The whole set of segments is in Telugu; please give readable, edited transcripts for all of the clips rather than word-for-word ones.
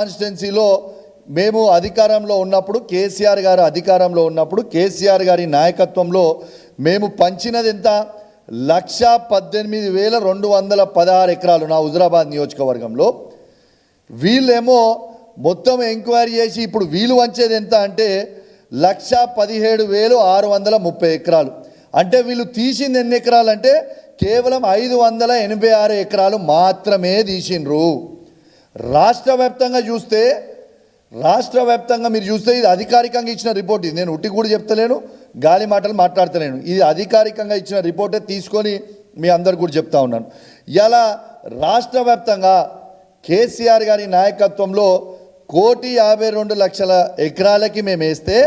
కాన్స్టిట్యున్సీలో మేము అధికారంలో ఉన్నప్పుడు కేసీఆర్ గారు అధికారంలో ఉన్నప్పుడు కేసీఆర్ గారి నాయకత్వంలో మేము పంచినది ఎంత 1,18,216 ఎకరాలు నా హుజురాబాద్ నియోజకవర్గంలో. వీళ్ళేమో మొత్తం ఎంక్వైరీ చేసి ఇప్పుడు వీలు వంచేది ఎంత అంటే 1,17,630 ఎకరాలు. అంటే వీళ్ళు తీసింది ఎన్ని ఎకరాలు అంటే కేవలం 586 ఎకరాలు మాత్రమే తీసిండ్రు. రాష్ట్ర వ్యాప్తంగా మీరు చూస్తే ఇది అధికారికంగా ఇచ్చిన రిపోర్ట్. ఇది నేను ఉట్టి కూడా చెప్తలేను, గాలి మాటలు మాట్లాడతలేను. ఇది అధికారికంగా ఇచ్చిన రిపోర్టే తీసుకొని మీ అందరు కూడా చెప్తా ఉన్నాను. ఇలా రాష్ట్ర వ్యాప్తంగా కేసీఆర్ గారి నాయకత్వంలో 1,52,00,000 ఎకరాలకి మేము వేస్తే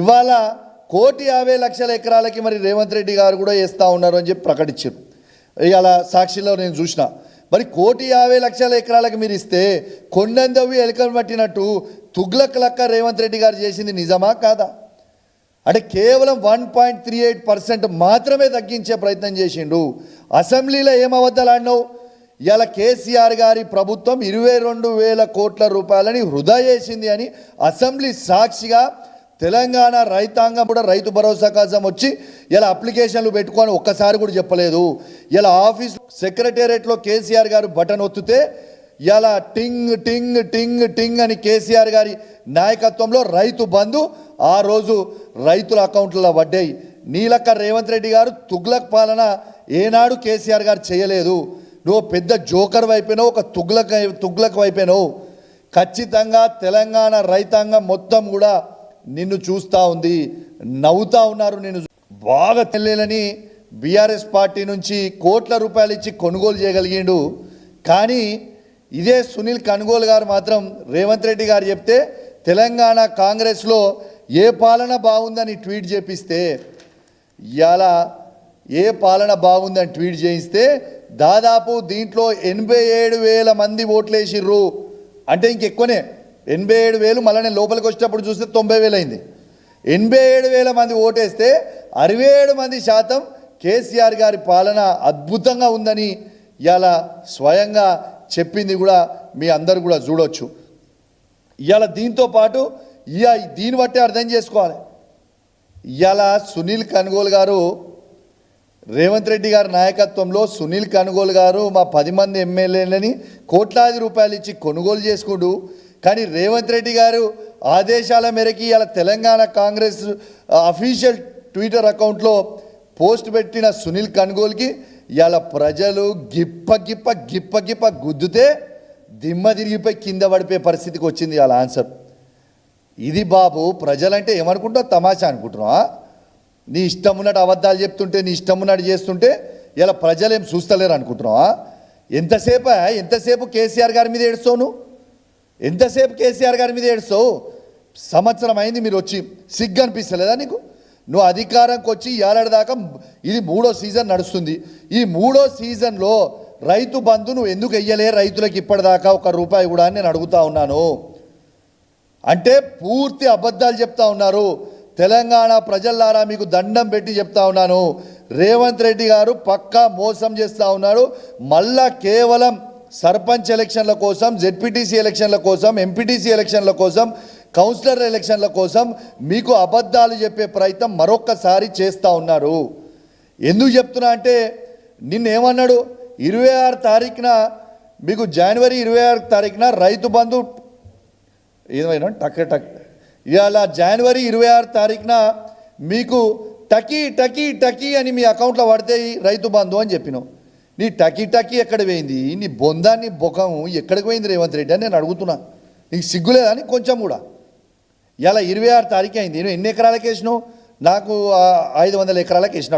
ఇవాళ 1,50,00,000 ఎకరాలకి మరి రేవంత్ రెడ్డి గారు కూడా వేస్తూ ఉన్నారు అని చెప్పి ప్రకటించారు. ఇలా సాక్షిలో నేను చూసిన. మరి 1,50,00,000 ఎకరాలకు మీరు ఇస్తే కొండందవి ఎలకలు పట్టినట్టు తుగ్లక్ లక్క రేవంత్ రెడ్డి గారు చేసింది నిజమా కాదా? అంటే కేవలం 1.38% మాత్రమే తగ్గించే ప్రయత్నం చేసిండు. అసెంబ్లీలో ఏం అబద్ధాలు ఆడినావు? ఇలా కేసీఆర్ గారి ప్రభుత్వం 22,000 కోట్ల రూపాయలని వృధా చేసింది అని అసెంబ్లీ సాక్షిగా తెలంగాణ రైతాంగం కూడా రైతు భరోసా కోసం వచ్చి ఇలా అప్లికేషన్లు పెట్టుకొని ఒక్కసారి కూడా చెప్పలేదు. ఇలా ఆఫీస్ సెక్రటేరియట్లో కేసీఆర్ గారు బటన్ ఒత్తితే ఇలా టింగ్ టింగ్ టింగ్ టింగ్ అని కేసీఆర్ గారి నాయకత్వంలో రైతు బంధు ఆ రోజు రైతుల అకౌంట్లలో పడ్డాయి. నీలక్క రేవంత్ రెడ్డి గారు తుగ్లక్ పాలన ఏనాడు కేసీఆర్ గారు చేయలేదు. నువ్వు పెద్ద జోకర్ వైపోయినావు, ఒక తుగ్లక్ వైపోయినావు. ఖచ్చితంగా తెలంగాణ రైతాంగం మొత్తం కూడా నిన్ను చూస్తూ ఉంది, నవ్వుతూ ఉన్నారు. నేను బాగా తెలియని బీఆర్ఎస్ పార్టీ నుంచి కోట్ల రూపాయలు ఇచ్చి కొనుగోలు చేయగలిగిండు. కానీ ఇదే సునీల్ కనుగోలు గారు మాత్రం రేవంత్ రెడ్డి గారు చెప్తే తెలంగాణ కాంగ్రెస్లో ఏ పాలన బాగుందని ట్వీట్ చేపిస్తే ఇలా ఏ పాలన బాగుందని ట్వీట్ చేయిస్తే దాదాపు దీంట్లో 87,000 మంది ఓట్లేసిర్రు. అంటే ఇంకెక్కువనే 87,000. మళ్ళీ నేను లోపలికి వచ్చేటప్పుడు చూస్తే 90,000 అయింది. 87,000 మంది ఓటేస్తే 67% కేసీఆర్ గారి పాలన అద్భుతంగా ఉందని ఇలా స్వయంగా చెప్పింది కూడా మీ అందరు కూడా చూడవచ్చు. ఇవాళ దీంతో పాటు దీన్ని బట్టి అర్థం చేసుకోవాలి. ఇవాళ సునీల్ కనుగోలు గారు రేవంత్ రెడ్డి గారి నాయకత్వంలో సునీల్ కనుగోలు గారు మా 10 మంది ఎమ్మెల్యేలని కోట్లాది రూపాయలు ఇచ్చి కొనుగోలు చేసుకుంటూ, కానీ రేవంత్ రెడ్డి గారు ఆదేశాల మేరకి ఇలా తెలంగాణ కాంగ్రెస్ అఫీషియల్ ట్విట్టర్ అకౌంట్లో పోస్ట్ పెట్టిన సునీల్ కనుగోలుకి ఇలా ప్రజలు గిప్ప గిప్ప గిప్ప గిప్ప గుద్దుతే దిమ్మ తిరిగిపోయి కింద పడిపోయే పరిస్థితికి వచ్చింది ఇలా ఆన్సర్. ఇది బాబు ప్రజలంటే ఏమనుకుంటావు? తమాషా అనుకుంటున్నావా? నీ ఇష్టం ఉన్నట్టు అబద్ధాలు చెప్తుంటే, నీ ఇష్టం ఉన్నట్టు చేస్తుంటే ఇలా ప్రజలు ఏం చూస్తలేరు అనుకుంటున్నావా? ఎంతసేపు కేసీఆర్ గారి మీద ఏడుస్తావు నువ్వు? ఎంతసేపు కేసీఆర్ గారి మీద ఏడుస్తావు? సంవత్సరం అయింది మీరు వచ్చి, సిగ్గు అనిపిస్తలేదా నీకు? నువ్వు అధికారంకి వచ్చి ఏడాదిదాకా ఇది 3వ సీజన్ నడుస్తుంది. ఈ 3వ సీజన్లో రైతు బంధు నువ్వు ఎందుకు వెయ్యలే రైతులకు ఇప్పటిదాకా ₹1 కూడా అని నేను అడుగుతా ఉన్నాను. అంటే పూర్తి అబద్ధాలు చెప్తా ఉన్నారు. తెలంగాణ ప్రజలారా మీకు దండం పెట్టి చెప్తా ఉన్నాను, రేవంత్ రెడ్డి గారు పక్కా మోసం చేస్తూ ఉన్నాడు. మళ్ళా కేవలం సర్పంచ్ ఎలక్షన్ల కోసం, జెడ్పీటీసీ ఎలక్షన్ల కోసం, ఎంపీటీసీ ఎలక్షన్ల కోసం, కౌన్సిలర్ ఎలక్షన్ల కోసం మీకు అబద్ధాలు చెప్పే ప్రయత్నం మరొక్కసారి చేస్తూ ఉన్నారు. ఎందుకు చెప్తున్నా అంటే నిన్నేమన్నాడు? 26 తారీఖున మీకు జనవరి 26 తారీఖున రైతు బంధు ఏమైనా ఇవాళ జనవరి 26 తారీఖున మీకు టకీ అని మీ అకౌంట్లో పడతాయి రైతు బంధు అని చెప్పినావు. నీ టకీ ఎక్కడ పోయింది? నీ బొందాన్ని బొకం ఎక్కడికి పోయింది రేవంత్ రెడ్డి అని నేను అడుగుతున్నా. నీకు సిగ్గులేదా అని కొంచెం కూడా? ఇలా 26 తారీఖు అయింది. నేను ఎన్ని ఎకరాలకు వేసినావు? నాకు 500 ఎకరాలకు వేసినట్టు.